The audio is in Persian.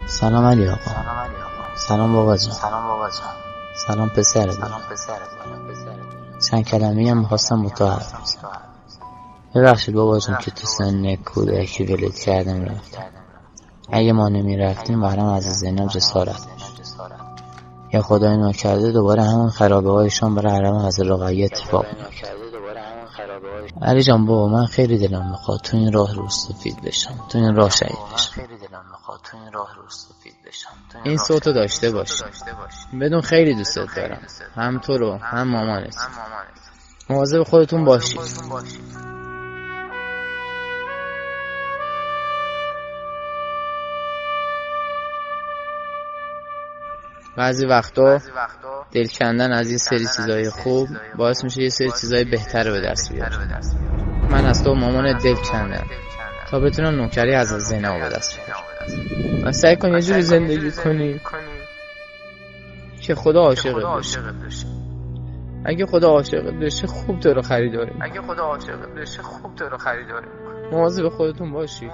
سلام علی آقا. سلام بابا جان. سلام پسر دارم. چند کلمه‌ای هم می‌خواستم با تو حرف بزنم. ببخشید بابا جان که تو سن کودکی ولت کردم رفتم. اگه ما نمی‌رفتیم برام از زینب جسارت می‌شد. یا خدای ناکرده دوباره همون خرابه‌هایشان برای حرم حضرت رقیه اتفاق می‌افتاد. علی جان بابا من خیلی دلم می‌خواد تو این راه روسفید بشم، تو این راه شهید بشم. این صوتو داشته باش. بدون خیلی دوستت دارم، هم تو رو هم مامانت. مواظب خودتون باشید. بعضی وقتا دل کندن از یه سری چیزای خوب باعث میشه یه سری چیزای بهتر به دست بیاره. من از تو مامان دل کندم تا بتونم نوکری از زینب به دست بیارم. و سعی کن یه جوری زندگی کنی که خدا عاشقت بشه. اگه خدا عاشقت بشه خوب تو رو خریداری. مواظب خودتون باشی.